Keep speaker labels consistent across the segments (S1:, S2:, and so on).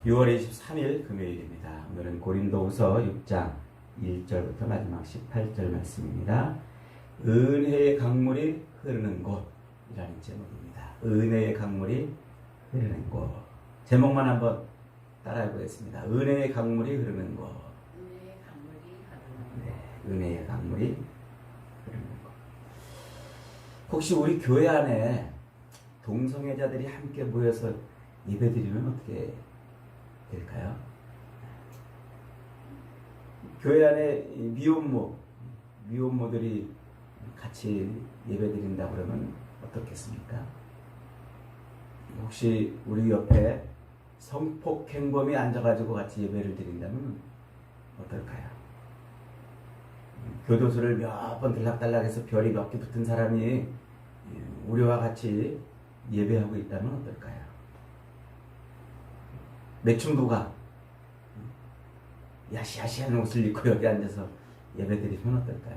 S1: 6월 23일 금요일입니다. 오늘은 고린도후서 6장 1절부터 마지막 18절 말씀입니다. 은혜의 강물이 흐르는 곳이라는 제목입니다. 은혜의 강물이 흐르는 곳. 제목만 한번 따라해 보겠습니다. 은혜의 강물이 흐르는 곳.
S2: 은혜의 강물이 흐르는 곳.
S1: 네, 은혜의 강물이 흐르는 곳. 혹시 우리 교회 안에 동성애자들이 함께 모여서 예배드리면 어떻게 될까요? 교회 안에 미혼모들이 같이 예배드린다 그러면 어떻겠습니까? 혹시 우리 옆에 성폭행범이 앉아가지고 같이 예배를 드린다면 어떨까요? 교도소를 몇 번 들락달락해서 별이 몇 개 붙은 사람이 우리와 같이 예배하고 있다면 어떨까요? 매춘부가 야시야시한 옷을 입고 여기 앉아서 예배드리면 어떨까요?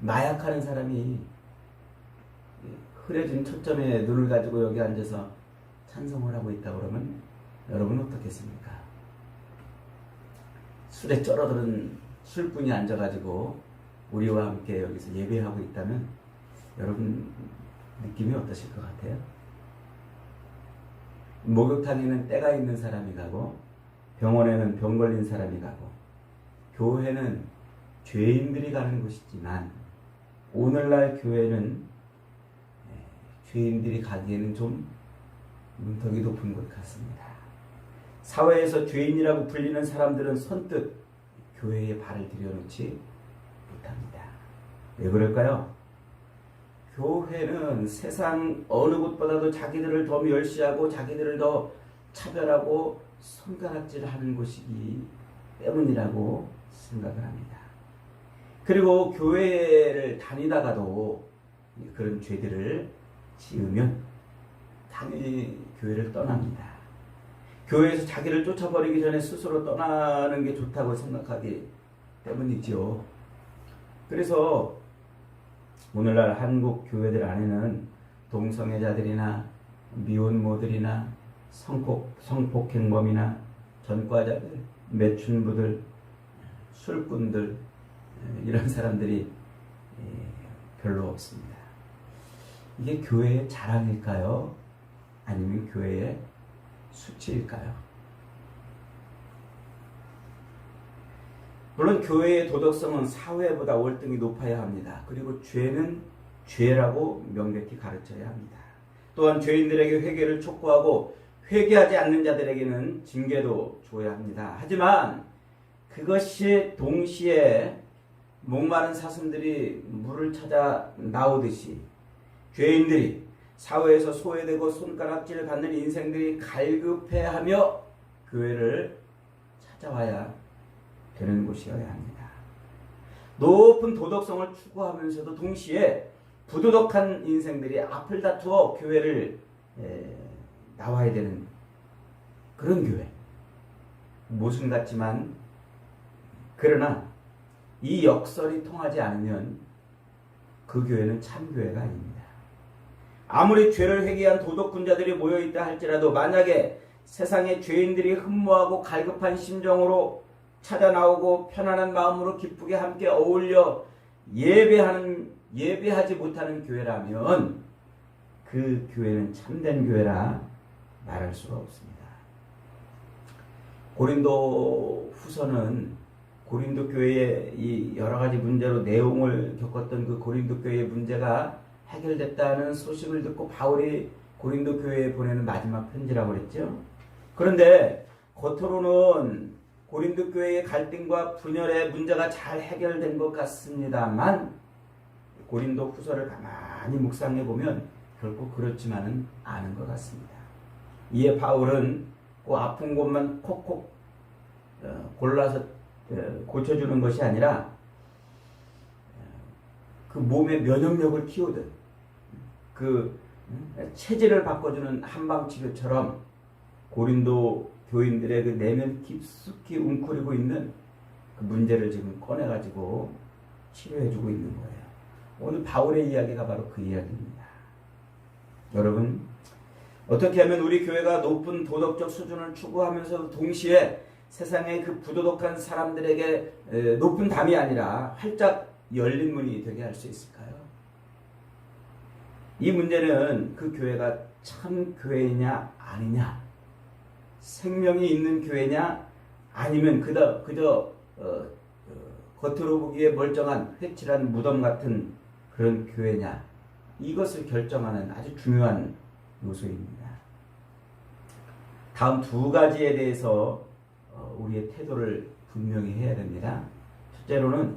S1: 마약하는 사람이 흐려진 초점에 눈을 가지고 여기 앉아서 찬송을 하고 있다 그러면 여러분 어떻겠습니까? 술에 쩔어드는 술꾼이 앉아가지고 우리와 함께 여기서 예배하고 있다면 여러분 느낌이 어떠실 것 같아요? 목욕탕에는 때가 있는 사람이 가고 병원에는 병 걸린 사람이 가고 교회는 죄인들이 가는 곳이지만 오늘날 교회는 죄인들이 가기에는 좀 문턱이 높은 것 같습니다. 사회에서 죄인이라고 불리는 사람들은 선뜻 교회에 발을 들여놓지 못합니다. 왜 그럴까요? 교회는 세상 어느 곳보다도 자기들을 더 멸시하고 자기들을 더 차별하고 손가락질하는 곳이기 때문이라고 생각을 합니다. 그리고 교회를 다니다가도 그런 죄들을 지으면 당연히 교회를 떠납니다. 교회에서 자기를 쫓아버리기 전에 스스로 떠나는 게 좋다고 생각하기 때문이죠. 그래서 오늘날 한국 교회들 안에는 동성애자들이나 미혼모들이나 성폭행범이나 전과자들, 매춘부들, 술꾼들 이런 사람들이 별로 없습니다. 이게 교회의 자랑일까요? 아니면 교회의 수치일까요? 물론 교회의 도덕성은 사회보다 월등히 높아야 합니다. 그리고 죄는 죄라고 명백히 가르쳐야 합니다. 또한 죄인들에게 회개를 촉구하고 회개하지 않는 자들에게는 징계도 줘야 합니다. 하지만 그것이 동시에 목마른 사슴들이 물을 찾아 나오듯이 죄인들이 사회에서 소외되고 손가락질을 받는 인생들이 갈급해하며 교회를 찾아와야 되는 곳이어야 합니다. 높은 도덕성을 추구하면서도 동시에 부도덕한 인생들이 앞을 다투어 교회를 나와야 되는 그런 교회. 모순 같지만 그러나 이 역설이 통하지 않으면 그 교회는 참교회가 아닙니다. 아무리 죄를 회개한 도덕군자들이 모여있다 할지라도 만약에 세상의 죄인들이 흠모하고 갈급한 심정으로 찾아 나오고 편안한 마음으로 기쁘게 함께 어울려 예배하지 못하는 교회라면 그 교회는 참된 교회라 말할 수가 없습니다. 고린도 후서는 고린도 교회의 이 여러 가지 문제로 내용을 겪었던 그 고린도 교회의 문제가 해결됐다는 소식을 듣고 바울이 고린도 교회에 보내는 마지막 편지라고 그랬죠. 그런데 겉으로는 고린도 교회의 갈등과 분열의 문제가 잘 해결된 것 같습니다만 고린도 후서를 가만히 묵상해 보면 결코 그렇지만은 않은 것 같습니다. 이에 바울은 그 아픈 곳만 콕콕 골라서 고쳐주는 것이 아니라 그 몸의 면역력을 키우듯 그 체질을 바꿔주는 한방치료처럼 고린도 교인들의 그 내면 깊숙이 웅크리고 있는 그 문제를 지금 꺼내가지고 치료해주고 있는 거예요. 오늘 바울의 이야기가 바로 그 이야기입니다. 여러분, 어떻게 하면 우리 교회가 높은 도덕적 수준을 추구하면서 동시에 세상의 그 부도덕한 사람들에게 높은 담이 아니라 활짝 열린 문이 되게 할 수 있을까요? 이 문제는 그 교회가 참 교회냐 아니냐, 생명이 있는 교회냐 아니면 그저 겉으로 보기에 멀쩡한 회칠한 무덤 같은 그런 교회냐, 이것을 결정하는 아주 중요한 요소입니다. 다음 두 가지에 대해서 우리의 태도를 분명히 해야 됩니다. 첫째로는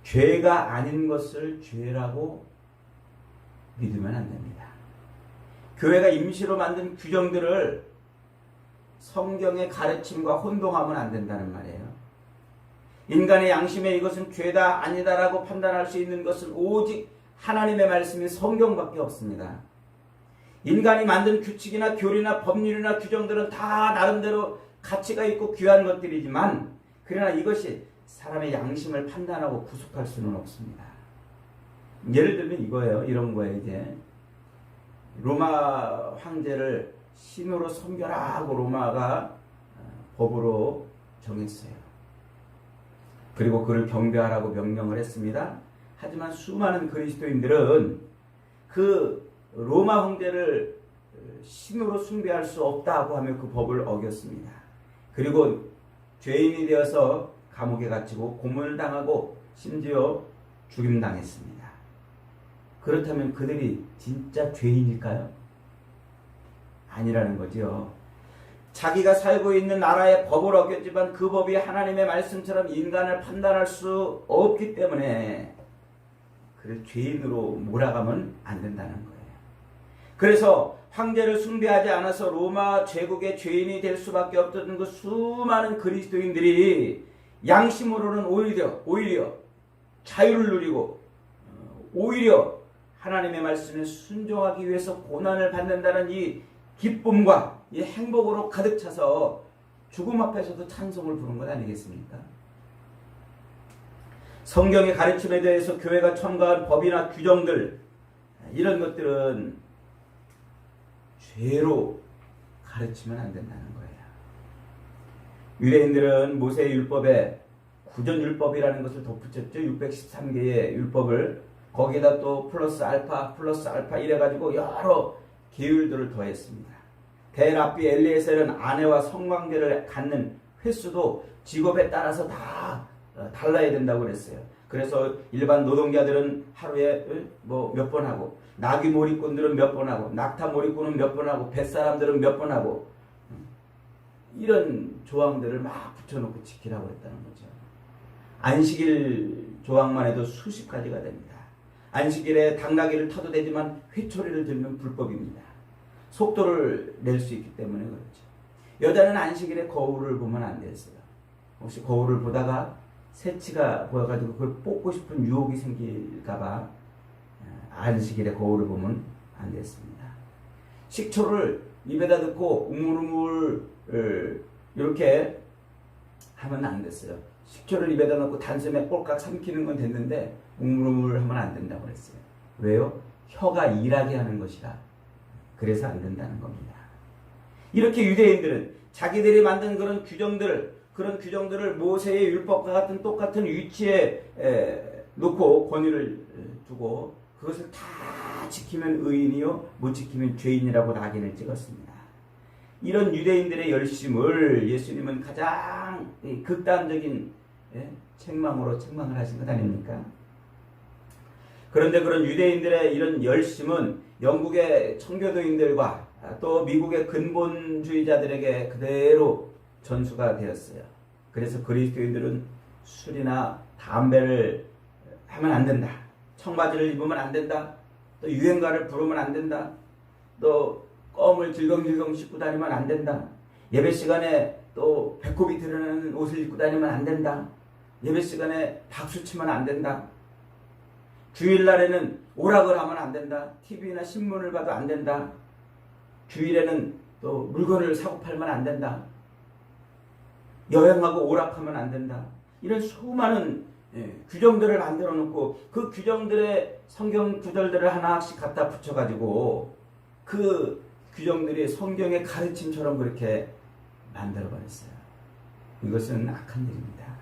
S1: 죄가 아닌 것을 죄라고 믿으면 안 됩니다. 교회가 임시로 만든 규정들을 성경의 가르침과 혼동하면 안 된다는 말이에요. 인간의 양심에 이것은 죄다 아니다라고 판단할 수 있는 것은 오직 하나님의 말씀인 성경밖에 없습니다. 인간이 만든 규칙이나 교리나 법률이나 규정들은 다 나름대로 가치가 있고 귀한 것들이지만, 그러나 이것이 사람의 양심을 판단하고 구속할 수는 없습니다. 예를 들면 이거예요. 이런 거예요. 이제 로마 황제를 신으로 섬겨라 하고 로마가 법으로 정했어요. 그리고 그를 경배하라고 명령을 했습니다. 하지만 수많은 그리스도인들은 그 로마 황제를 신으로 숭배할 수 없다고 하며 그 법을 어겼습니다. 그리고 죄인이 되어서 감옥에 갇히고 고문을 당하고 심지어 죽임당했습니다. 그렇다면 그들이 진짜 죄인일까요? 아니라는 거죠. 자기가 살고 있는 나라의 법을 어겼지만 그 법이 하나님의 말씀처럼 인간을 판단할 수 없기 때문에 그를 죄인으로 몰아가면 안 된다는 거예요. 그래서 황제를 숭배하지 않아서 로마 제국의 죄인이 될 수밖에 없던 그 수많은 그리스도인들이 양심으로는 오히려 자유를 누리고 오히려 하나님의 말씀에 순종하기 위해서 고난을 받는다는 이 기쁨과 이 행복으로 가득 차서 죽음 앞에서도 찬송을 부른 것 아니겠습니까? 성경의 가르침에 대해서 교회가 첨가한 법이나 규정들, 이런 것들은 죄로 가르치면 안 된다는 거예요. 유대인들은 모세의 율법에 구전율법이라는 것을 덧붙였죠. 613개의 율법을 거기에다 또 플러스 알파 이래가지고 여러 계율들을 더했습니다. 대랍비 엘리에셀은 아내와 성관계를 갖는 횟수도 직업에 따라서 다 달라야 된다고 그랬어요. 그래서 일반 노동자들은 하루에 몇 번 하고, 나귀 몰이꾼들은 몇 번 하고, 낙타 몰이꾼은 몇 번 하고, 뱃사람들은 몇 번 하고, 이런 조항들을 막 붙여놓고 지키라고 했다는 거죠. 안식일 조항만 해도 수십 가지가 됩니다. 안식일에 당나귀를 타도 되지만 회초리를 들면 불법입니다. 속도를 낼 수 있기 때문에 그렇죠. 여자는 안식일에 거울을 보면 안 됐어요. 혹시 거울을 보다가 새치가 보여가지고 그걸 뽑고 싶은 유혹이 생길까봐 안식일에 거울을 보면 안 됐습니다. 식초를 입에다 넣고 우물우물 이렇게 하면 안 됐어요. 식초를 입에다 넣고 단숨에 꼴깍 삼키는 건 됐는데 우물우물 하면 안 된다고 그랬어요. 왜요? 혀가 일하게 하는 것이라. 그래서 안 된다는 겁니다. 이렇게 유대인들은 자기들이 만든 그런 규정들을 모세의 율법과 같은 똑같은 위치에 놓고 권위를 두고 그것을 다 지키면 의인이요 못 지키면 죄인이라고 낙인을 찍었습니다. 이런 유대인들의 열심을 예수님은 가장 극단적인 책망으로 책망을 하신 것 아닙니까? 그런데 그런 유대인들의 이런 열심은 영국의 청교도인들과 또 미국의 근본주의자들에게 그대로 전수가 되었어요. 그래서 그리스도인들은 술이나 담배를 하면 안 된다. 청바지를 입으면 안 된다. 또 유행가를 부르면 안 된다. 또 껌을 질겅질겅 씹고 다니면 안 된다. 예배 시간에 또 배꼽이 드러나는 옷을 입고 다니면 안 된다. 예배 시간에 박수 치면 안 된다. 주일날에는 오락을 하면 안 된다. TV나 신문을 봐도 안 된다. 주일에는 또 물건을 사고 팔면 안 된다. 여행하고 오락하면 안 된다. 이런 수많은 규정들을 만들어 놓고 그 규정들의 성경 구절들을 하나씩 갖다 붙여가지고 그 규정들이 성경의 가르침처럼 그렇게 만들어버렸어요. 이것은 악한 일입니다.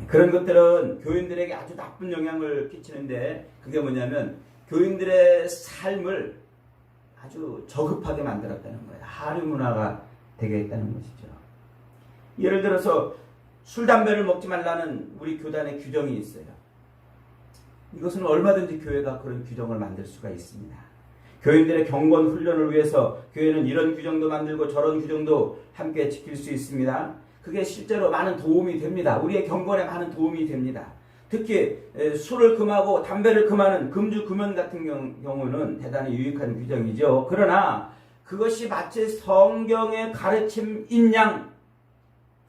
S1: 그런 것들은 교인들에게 아주 나쁜 영향을 끼치는데, 그게 뭐냐면 교인들의 삶을 아주 저급하게 만들었다는 거예요. 하류 문화가 되게 했다는 것이죠. 예를 들어서 술, 담배를 먹지 말라는 우리 교단의 규정이 있어요. 이것은 얼마든지 교회가 그런 규정을 만들 수가 있습니다. 교인들의 경건 훈련을 위해서 교회는 이런 규정도 만들고 저런 규정도 함께 지킬 수 있습니다. 그게 실제로 많은 도움이 됩니다. 우리의 경건에 많은 도움이 됩니다. 특히 술을 금하고 담배를 금하는 금주 금연 같은 경우는 대단히 유익한 규정이죠. 그러나 그것이 마치 성경의 가르침인 양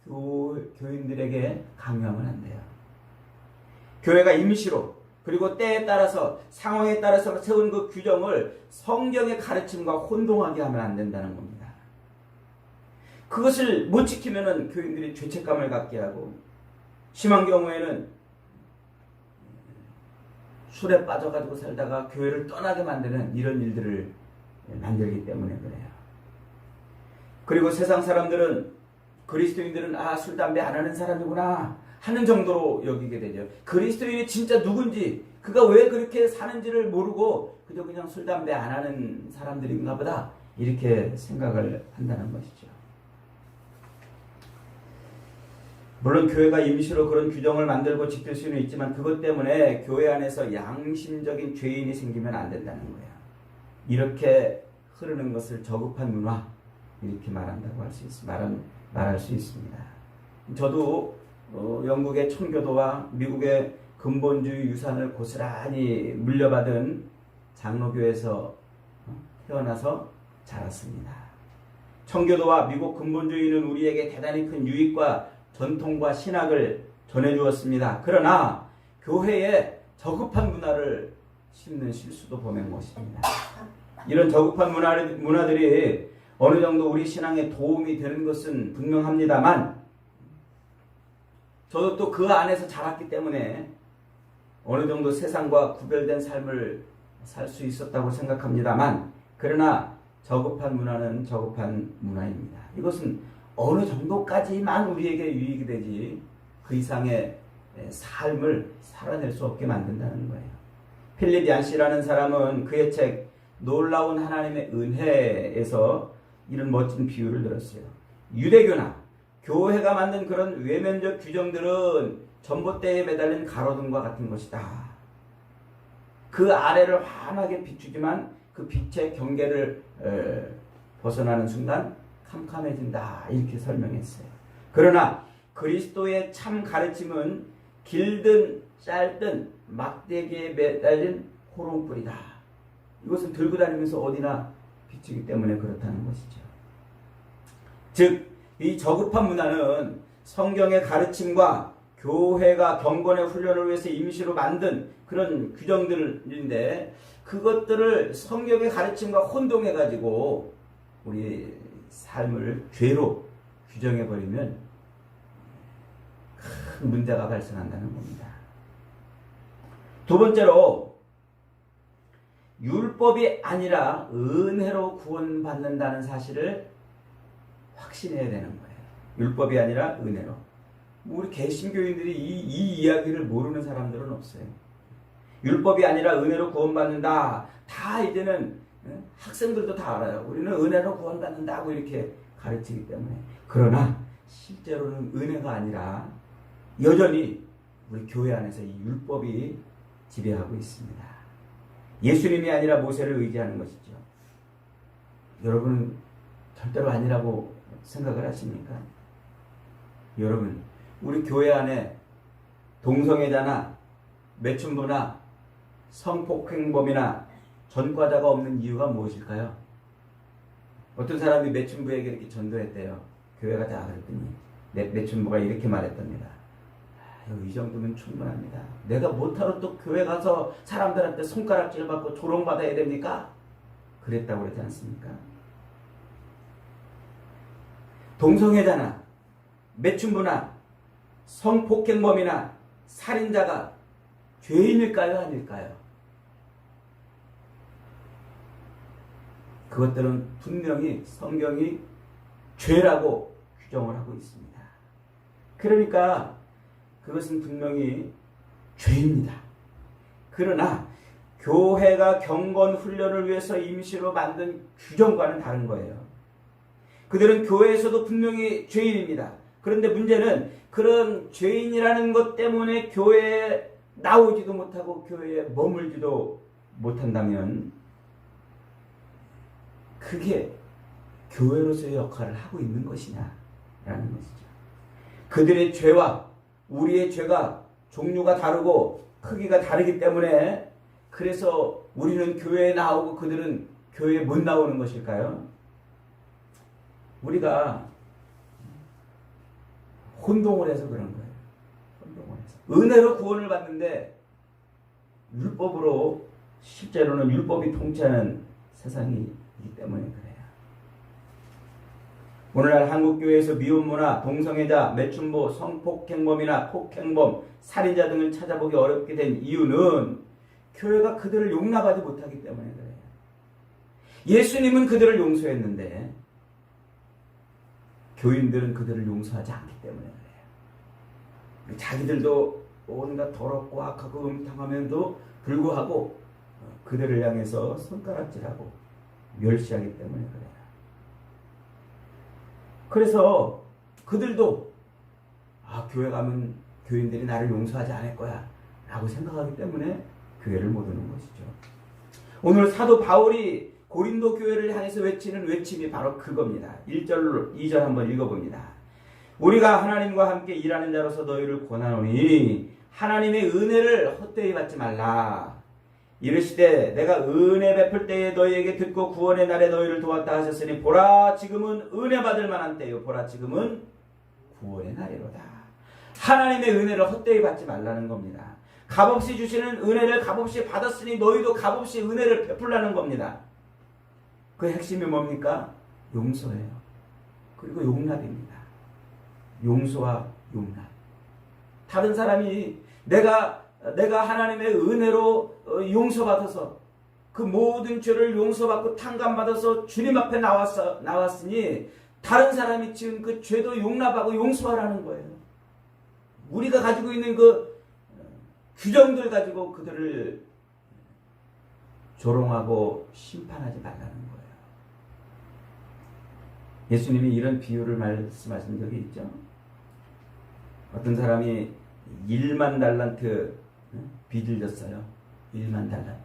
S1: 교인들에게 강요하면 안 돼요. 교회가 임시로 그리고 때에 따라서 상황에 따라서 세운 그 규정을 성경의 가르침과 혼동하게 하면 안 된다는 겁니다. 그것을 못 지키면은 교인들이 죄책감을 갖게 하고, 심한 경우에는 술에 빠져가지고 살다가 교회를 떠나게 만드는 이런 일들을 만들기 때문에 그래요. 그리고 세상 사람들은, 그리스도인들은 술, 담배 안 하는 사람이구나 하는 정도로 여기게 되죠. 그리스도인이 진짜 누군지, 그가 왜 그렇게 사는지를 모르고 그저 그냥 술, 담배 안 하는 사람들인가 보다 이렇게 생각을 한다는 것이죠. 물론 교회가 임시로 그런 규정을 만들고 지킬 수는 있지만 그것 때문에 교회 안에서 양심적인 죄인이 생기면 안 된다는 거예요. 이렇게 흐르는 것을 저급한 문화, 이렇게 말한다고 말할 수 있습니다. 저도 영국의 청교도와 미국의 근본주의 유산을 고스란히 물려받은 장로교에서 태어나서 자랐습니다. 청교도와 미국 근본주의는 우리에게 대단히 큰 유익과 전통과 신학을 전해주었습니다. 그러나 교회에 저급한 문화를 심는 실수도 범한 것입니다. 이런 저급한 문화들이 어느 정도 우리 신앙에 도움이 되는 것은 분명합니다만, 저도 또 그 안에서 자랐기 때문에 어느 정도 세상과 구별된 삶을 살 수 있었다고 생각합니다만, 그러나 저급한 문화는 저급한 문화입니다. 이것은 어느 정도까지만 우리에게 유익이 되지 그 이상의 삶을 살아낼 수 없게 만든다는 거예요. 필립 얀시라는 사람은 그의 책 놀라운 하나님의 은혜에서 이런 멋진 비유를 들었어요. 유대교나 교회가 만든 그런 외면적 규정들은 전봇대에 매달린 가로등과 같은 것이다. 그 아래를 환하게 비추지만 그 빛의 경계를 벗어나는 순간 캄캄해진다, 이렇게 설명했어요. 그러나 그리스도의 참 가르침은 길든 짧든 막대기에 매달린 호롱불이다. 이것은 들고 다니면서 어디나 비추기 때문에 그렇다는 것이죠. 즉, 이 저급한 문화는 성경의 가르침과 교회가 경건의 훈련을 위해서 임시로 만든 그런 규정들인데, 그것들을 성경의 가르침과 혼동해가지고 우리 삶을 죄로 규정해버리면 큰 문제가 발생한다는 겁니다. 두 번째로, 율법이 아니라 은혜로 구원받는다는 사실을 확신해야 되는 거예요. 율법이 아니라 은혜로. 우리 개신교인들이 이 이야기를 모르는 사람들은 없어요. 율법이 아니라 은혜로 구원받는다. 다 이제는 학생들도 다 알아요. 우리는 은혜로 구원받는다고 이렇게 가르치기 때문에. 그러나 실제로는 은혜가 아니라 여전히 우리 교회 안에서 이 율법이 지배하고 있습니다. 예수님이 아니라 모세를 의지하는 것이죠. 여러분은 절대로 아니라고 생각을 하십니까? 여러분, 우리 교회 안에 동성애자나 매춘부나 성폭행범이나 전과자가 없는 이유가 무엇일까요? 어떤 사람이 매춘부에게 이렇게 전도했대요. 교회가 다 그랬더니 매춘부가 이렇게 말했답니다. 이 정도면 충분합니다. 내가 못하러 또 교회 가서 사람들한테 손가락질 받고 조롱받아야 됩니까? 그랬다고 그러지 않습니까? 동성애자나 매춘부나 성폭행범이나 살인자가 죄인일까요? 아닐까요? 그것들은 분명히 성경이 죄라고 규정을 하고 있습니다. 그러니까 그것은 분명히 죄입니다. 그러나 교회가 경건 훈련을 위해서 임시로 만든 규정과는 다른 거예요. 그들은 교회에서도 분명히 죄인입니다. 그런데 문제는 그런 죄인이라는 것 때문에 교회에 나오지도 못하고 교회에 머물지도 못한다면 그게 교회로서의 역할을 하고 있는 것이냐라는 것이죠. 그들의 죄와 우리의 죄가 종류가 다르고 크기가 다르기 때문에 그래서 우리는 교회에 나오고 그들은 교회에 못 나오는 것일까요? 우리가 혼동을 해서 그런 거예요. 혼동을 해서. 은혜로 구원을 받는데 율법으로 실제로는 율법이 통치하는 세상이기 때문에 그래요. 오늘날 한국교회에서 미혼모나 동성애자, 매춘부, 성폭행범이나 폭행범, 살인자 등을 찾아보기 어렵게 된 이유는 교회가 그들을 용납하지 못하기 때문에 그래요. 예수님은 그들을 용서했는데 교인들은 그들을 용서하지 않기 때문에 그래요. 자기들도 온갖 더럽고 악하고 음탕함에도 불구하고 그들을 향해서 손가락질하고 멸시하기 때문에 그래요. 그래서 그들도 교회 가면 교인들이 나를 용서하지 않을 거야 라고 생각하기 때문에 교회를 못 오는 것이죠. 오늘 사도 바울이 고린도 교회를 향해서 외치는 외침이 바로 그겁니다. 1절 2절 한번 읽어봅니다. 우리가 하나님과 함께 일하는 자로서 너희를 권하노니 하나님의 은혜를 헛되이 받지 말라. 이르시되 내가 은혜 베풀 때에 너희에게 듣고 구원의 날에 너희를 도왔다 하셨으니 보라 지금은 은혜 받을 만한 때요 보라 지금은 구원의 날이로다. 하나님의 은혜를 헛되이 받지 말라는 겁니다. 값없이 주시는 은혜를 값없이 받았으니 너희도 값없이 은혜를 베풀라는 겁니다. 그 핵심이 뭡니까? 용서예요. 그리고 용납입니다. 용서와 용납. 다른 사람이 내가 하나님의 은혜로 용서받아서 그 모든 죄를 용서받고 탕감받아서 주님 앞에 나왔으니 다른 사람이 지은 그 죄도 용납하고 용서하라는 거예요. 우리가 가지고 있는 그 규정들 가지고 그들을 조롱하고 심판하지 말라는 거예요. 예수님이 이런 비유를 말씀하신 적이 있죠. 어떤 사람이 1만 달란트 빚을 졌어요. 1만 달란트.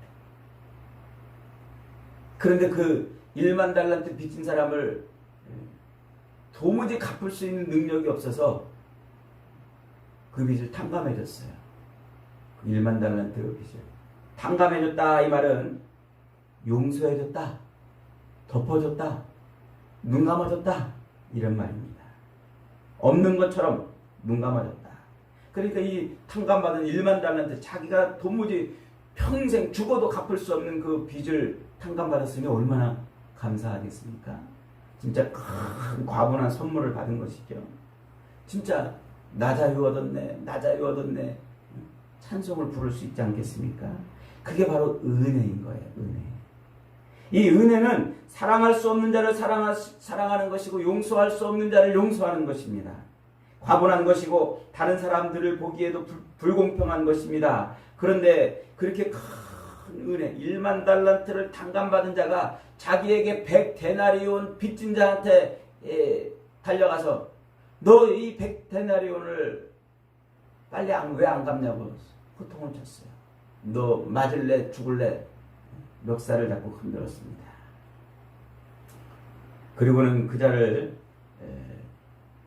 S1: 그런데 그 1만 달란트 빚진 사람을 도무지 갚을 수 있는 능력이 없어서 그 빚을 탕감해줬어요. 1만 달란트 빚을 탕감해줬다 이 말은 용서해줬다, 덮어줬다, 눈 감아줬다 이런 말입니다. 없는 것처럼 눈 감아줬다. 그러니까 이 탕감받은 1만 달란트 자기가 도무지 평생 죽어도 갚을 수 없는 그 빚을 탕감받았으니 얼마나 감사하겠습니까? 진짜 큰 과분한 선물을 받은 것이죠. 진짜 나 자유 얻었네, 나 자유 얻었네 찬송을 부를 수 있지 않겠습니까? 그게 바로 은혜인 거예요. 은혜. 이 은혜는 사랑할 수 없는 자를 사랑하는 것이고 용서할 수 없는 자를 용서하는 것입니다. 과분한 것이고 다른 사람들을 보기에도 불공평한 것입니다. 그런데 그렇게 큰 은혜 1만 달란트를 탕감받은 자가 자기에게 100데나리온 빚진 자한테 달려가서 너 이 100데나리온을 빨리 왜 안 갚냐고 호통을 쳤어요. 너 맞을래 죽을래 멱살을 잡고 흔들었습니다. 그리고는 그 자를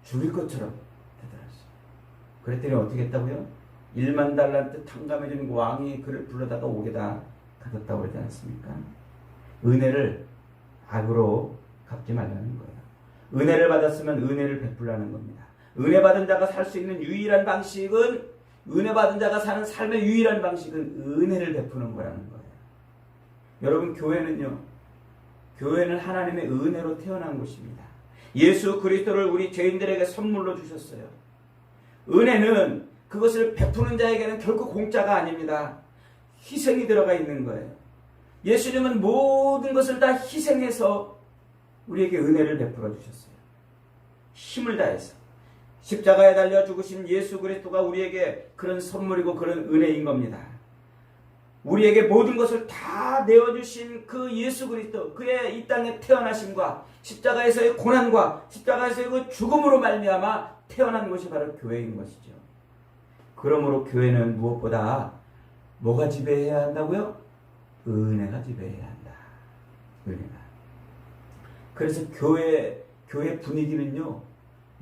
S1: 죽일 것처럼 대단했어요. 그랬더니 어떻게 했다고요? 1만 달란트 탕감해준 왕이 그를 불러다가 옥에다 가뒀다고 그러지 않습니까? 은혜를 악으로 갚지 말라는 거예요. 은혜를 받았으면 은혜를 베풀라는 겁니다. 은혜 받은 자가 살 수 있는 유일한 방식은 은혜 받은 자가 사는 삶의 유일한 방식은 은혜를 베푸는 거라는 거예요. 여러분 교회는요. 교회는 하나님의 은혜로 태어난 곳입니다. 예수 그리스도를 우리 죄인들에게 선물로 주셨어요. 은혜는 그것을 베푸는 자에게는 결코 공짜가 아닙니다. 희생이 들어가 있는 거예요. 예수님은 모든 것을 다 희생해서 우리에게 은혜를 베풀어 주셨어요. 힘을 다해서. 십자가에 달려 죽으신 예수 그리스도가 우리에게 그런 선물이고 그런 은혜인 겁니다. 우리에게 모든 것을 다 내어주신 그 예수 그리스도, 그의 이 땅에 태어나심과 십자가에서의 고난과 십자가에서의 그 죽음으로 말미암아 태어난 것이 바로 교회인 것이죠. 그러므로 교회는 무엇보다 뭐가 지배해야 한다고요? 은혜가 지배해야 한다. 은혜가. 그래서 교회 분위기는요,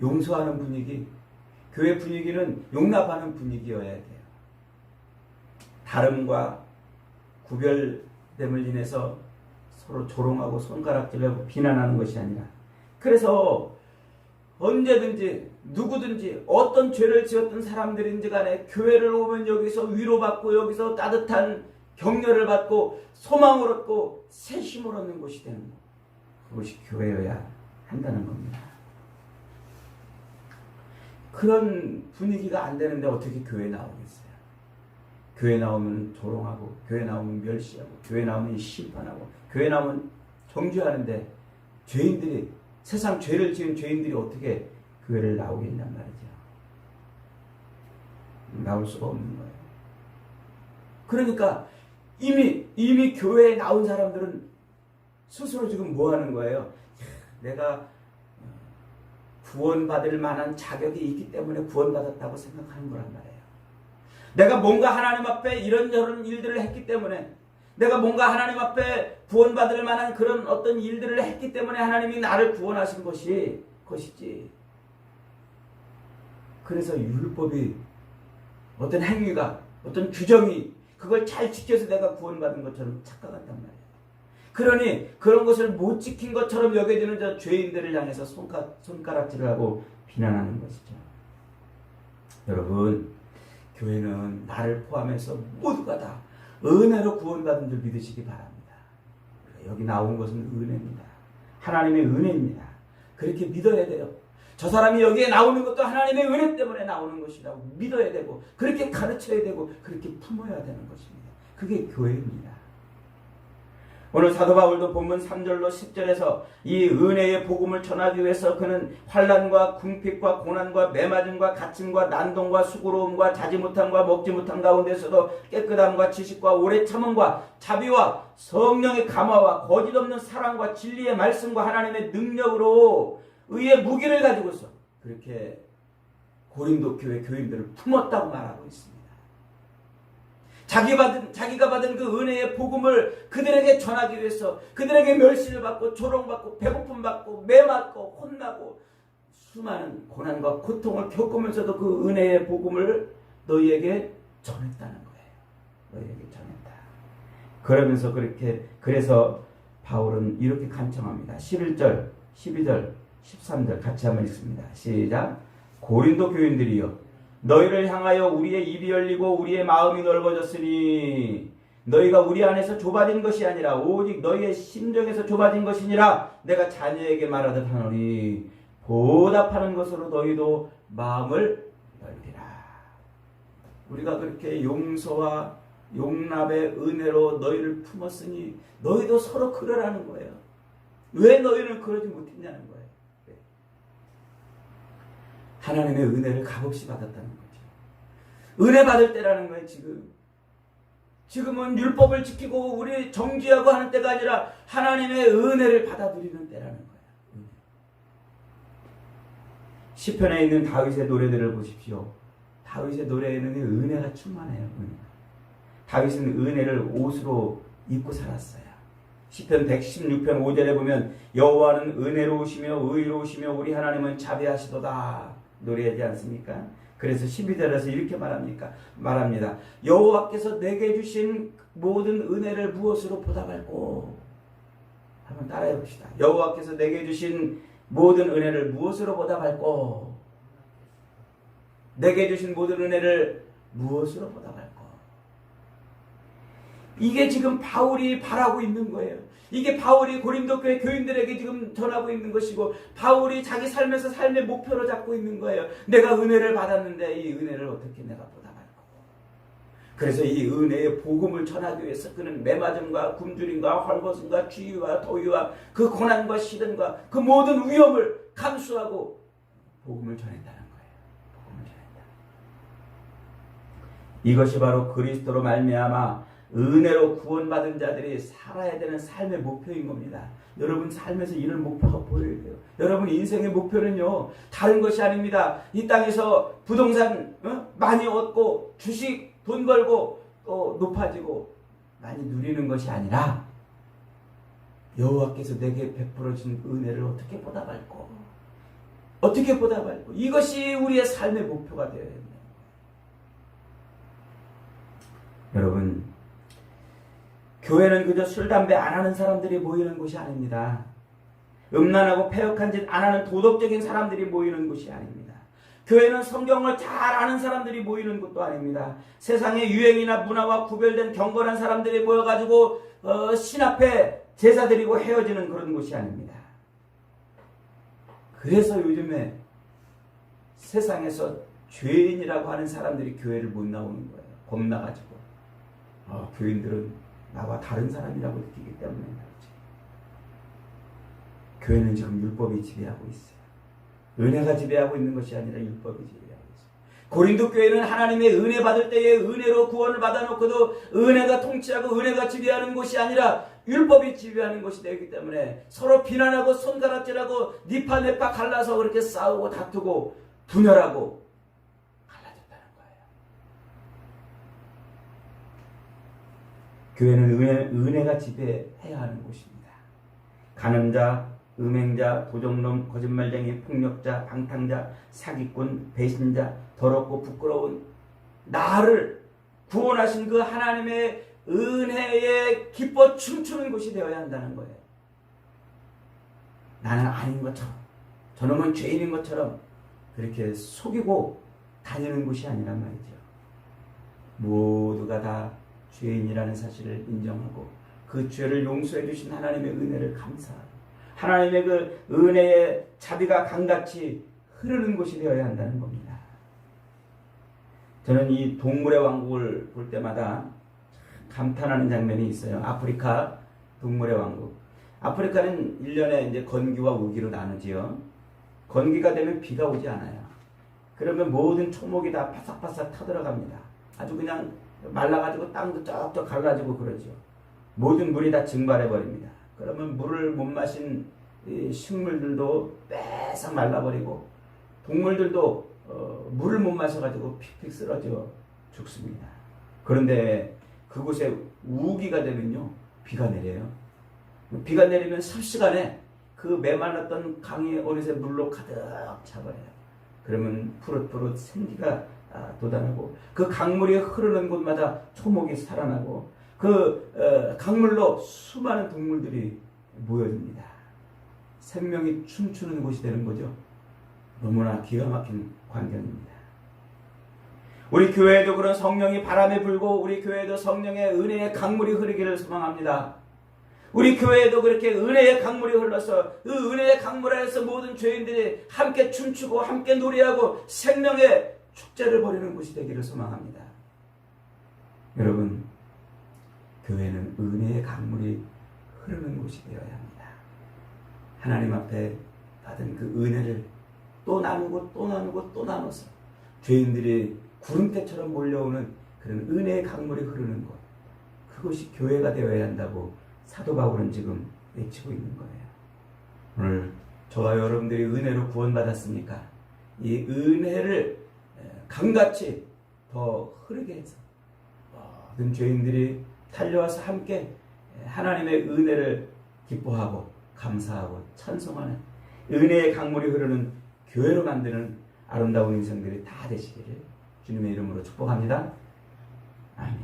S1: 용서하는 분위기, 교회 분위기는 용납하는 분위기여야 돼요. 다름과 구별됨을 인해서 서로 조롱하고 손가락질하고 비난하는 것이 아니라, 그래서 언제든지 누구든지 어떤 죄를 지었던 사람들인지 간에 교회를 오면 여기서 위로받고 여기서 따뜻한 격려를 받고 소망을 얻고 새 힘을 얻는 곳이 되는 것, 그것이 교회여야 한다는 겁니다. 그런 분위기가 안 되는데 어떻게 교회에 나오겠어요? 교회 나오면 조롱하고, 교회 나오면 멸시하고, 교회 나오면 심판하고, 교회 나오면 정죄하는데 죄인들이, 세상 죄를 지은 죄인들이 어떻게 교회를 나오겠냔 말이죠. 나올 수가 없는 거예요. 그러니까 이미 교회에 나온 사람들은 스스로 지금 뭐 하는 거예요? 내가 구원받을 만한 자격이 있기 때문에 구원받았다고 생각하는 거란 말이에요. 내가 뭔가 하나님 앞에 이런저런 일들을 했기 때문에, 내가 뭔가 하나님 앞에 구원받을 만한 그런 어떤 일들을 했기 때문에 하나님이 나를 구원하신 것이지. 그래서 율법이, 어떤 행위가, 어떤 규정이 그걸 잘 지켜서 내가 구원받은 것처럼 착각한단 말이에요. 그러니 그런 것을 못 지킨 것처럼 여겨지는 저 죄인들을 향해서 손가락질을 하고 비난하는 것이죠. 여러분, 교회는 나를 포함해서 모두가 다 은혜로 구원받은 줄 믿으시기 바랍니다. 여기 나온 것은 은혜입니다. 하나님의 은혜입니다. 그렇게 믿어야 돼요. 저 사람이 여기에 나오는 것도 하나님의 은혜 때문에 나오는 것이라고 믿어야 되고, 그렇게 가르쳐야 되고, 그렇게 품어야 되는 것입니다. 그게 교회입니다. 오늘 사도 바울도 본문 3절로 10절에서 이 은혜의 복음을 전하기 위해서 그는 환난과 궁핍과 고난과 매맞음과 갇힘과 난동과 수고로움과 자지 못함과 먹지 못함 가운데서도 깨끗함과 지식과 오래 참음과 자비와 성령의 감화와 거짓 없는 사랑과 진리의 말씀과 하나님의 능력으로 의의 무기를 가지고서 그렇게 고린도 교회 교인들을 품었다고 말하고 있습니다. 자기가 받은 그 은혜의 복음을 그들에게 전하기 위해서 그들에게 멸시를 받고 조롱받고 배고픔 받고 매맞고 혼나고 수많은 고난과 고통을 겪으면서도 그 은혜의 복음을 너희에게 전했다는 거예요. 너희에게 전했다. 그러면서 그래서 바울은 이렇게 간청합니다. 11절, 12절, 13절 같이 한번 읽습니다. 시작. 고린도 교인들이여, 너희를 향하여 우리의 입이 열리고 우리의 마음이 넓어졌으니 너희가 우리 안에서 좁아진 것이 아니라 오직 너희의 심정에서 좁아진 것이니라 내가 자녀에게 말하듯 하노니 보답하는 것으로 너희도 마음을 열리라. 우리가 그렇게 용서와 용납의 은혜로 너희를 품었으니 너희도 서로 그러라는 거예요. 왜 너희는 그러지 못했냐는 거예요. 하나님의 은혜를 값없이 받았다는 거죠. 은혜 받을 때라는 거예요. 지금은 율법을 지키고 우리 정죄하고 하는 때가 아니라 하나님의 은혜를 받아들이는 때라는 거예요. 시편에 있는 다윗의 노래들을 보십시오. 다윗의 노래에는 은혜가 충만해요. 다윗은 은혜를 옷으로 입고 살았어요. 시편 116편 5절에 보면 여호와는 은혜로우시며 의로우시며 우리 하나님은 자비하시도다 노래하지 않습니까? 그래서 12절에서 이렇게 말합니다. 여호와께서 내게 주신 모든 은혜를 무엇으로 보답할꼬? 한번 따라해 봅시다. 여호와께서 내게 주신 모든 은혜를 무엇으로 보답할꼬? 내게 주신 모든 은혜를 무엇으로 보답할꼬? 이게 지금 바울이 바라고 있는 거예요. 이게 바울이 고린도 교회 교인들에게 지금 전하고 있는 것이고, 바울이 자기 삶에서 삶의 목표로 잡고 있는 거예요. 내가 은혜를 받았는데 이 은혜를 어떻게 내가 보답할 거고, 그래서 이 은혜의 복음을 전하기 위해서 그는 매맞음과 굶주림과 헐벗음과 쥐와 더위와 그 고난과 시련과 그 모든 위험을 감수하고 복음을 전했다는 거예요. 복음을 전했다. 이것이 바로 그리스도로 말미암아 은혜로 구원받은 자들이 살아야 되는 삶의 목표인 겁니다. 여러분 삶에서 이런 목표가 보여야 돼요. 여러분 인생의 목표는요 다른 것이 아닙니다. 이 땅에서 부동산 많이 얻고 주식 돈 벌고 또 높아지고 많이 누리는 것이 아니라 여호와께서 내게 베풀어 준 은혜를 어떻게 보답할고 이것이 우리의 삶의 목표가 되어야 됩니다. 여러분 교회는 그저 술 담배 안 하는 사람들이 모이는 곳이 아닙니다. 음란하고 패역한 짓 안 하는 도덕적인 사람들이 모이는 곳이 아닙니다. 교회는 성경을 잘 아는 사람들이 모이는 곳도 아닙니다. 세상의 유행이나 문화와 구별된 경건한 사람들이 모여가지고 신 앞에 제사 드리고 헤어지는 그런 곳이 아닙니다. 그래서 요즘에 세상에서 죄인이라고 하는 사람들이 교회를 못 나오는 거예요. 겁나가지고 교인들은 나와 다른 사람이라고 느끼기 때문에 말이죠. 교회는 지금 율법이 지배하고 있어요. 은혜가 지배하고 있는 것이 아니라 율법이 지배하고 있어요. 고린도 교회는 하나님의 은혜 받을 때에 은혜로 구원을 받아놓고도 은혜가 통치하고 은혜가 지배하는 것이 아니라 율법이 지배하는 것이 되기 때문에 서로 비난하고 손가락질하고 니파 내파 갈라서 그렇게 싸우고 다투고 분열하고 갈라졌다는 거예요. 교회는 은혜가 지배해야 하는 곳입니다. 간음자, 음행자, 도적놈, 거짓말쟁이, 폭력자, 방탕자, 사기꾼, 배신자, 더럽고 부끄러운 나를 구원하신 그 하나님의 은혜에 기뻐 춤추는 곳이 되어야 한다는 거예요. 나는 아닌 것처럼, 저놈은 죄인인 것처럼 그렇게 속이고 다니는 곳이 아니란 말이죠. 모두가 다 죄인이라는 사실을 인정하고 그 죄를 용서해 주신 하나님의 은혜를 감사하고 하나님의 그 은혜의 자비가 강같이 흐르는 곳이 되어야 한다는 겁니다. 저는 이 동물의 왕국을 볼 때마다 감탄하는 장면이 있어요. 아프리카 동물의 왕국. 아프리카는 1년에 이제 건기와 우기로 나누지요. 건기가 되면 비가 오지 않아요. 그러면 모든 초목이 다 바삭바삭 타들어갑니다. 아주 그냥 말라가지고 땅도 쩍쩍 갈라지고 그러죠. 모든 물이 다 증발해버립니다. 그러면 물을 못 마신 식물들도 빼싹 말라버리고 동물들도 물을 못 마셔가지고 픽픽 쓰러져 죽습니다. 그런데 그곳에 우기가 되면요 비가 내려요. 비가 내리면 삽시간에 그 메말랐던 강이 어느새 물로 가득 차버려요. 그러면 푸릇푸릇 생기가 돋아나고 그 강물이 흐르는 곳마다 초목이 살아나고 그 강물로 수많은 동물들이 모여듭니다. 생명이 춤추는 곳이 되는 거죠. 너무나 기가 막힌 광경입니다. 우리 교회에도 그런 성령이 바람에 불고 우리 교회에도 성령의 은혜의 강물이 흐르기를 소망합니다. 우리 교회에도 그렇게 은혜의 강물이 흘러서 그 은혜의 강물 안에서 모든 죄인들이 함께 춤추고 함께 노래하고 생명의 축제를 벌이는 곳이 되기를 소망합니다. 여러분, 교회는 은혜의 강물이 흐르는 곳이 되어야 합니다. 하나님 앞에 받은 그 은혜를 또 나누고 또 나누고 또 나눠서 죄인들이 구름대처럼 몰려오는 그런 은혜의 강물이 흐르는 곳, 그것이 교회가 되어야 한다고 사도 바울은 지금 외치고 있는 거예요. 오늘 저와 여러분들이 은혜로 구원받았으니까 이 은혜를 강같이 더 흐르게 해서 모든 죄인들이 달려와서 함께 하나님의 은혜를 기뻐하고 감사하고 찬송하는 은혜의 강물이 흐르는 교회로 만드는 아름다운 인생들이 다 되시기를 주님의 이름으로 축복합니다. 아멘.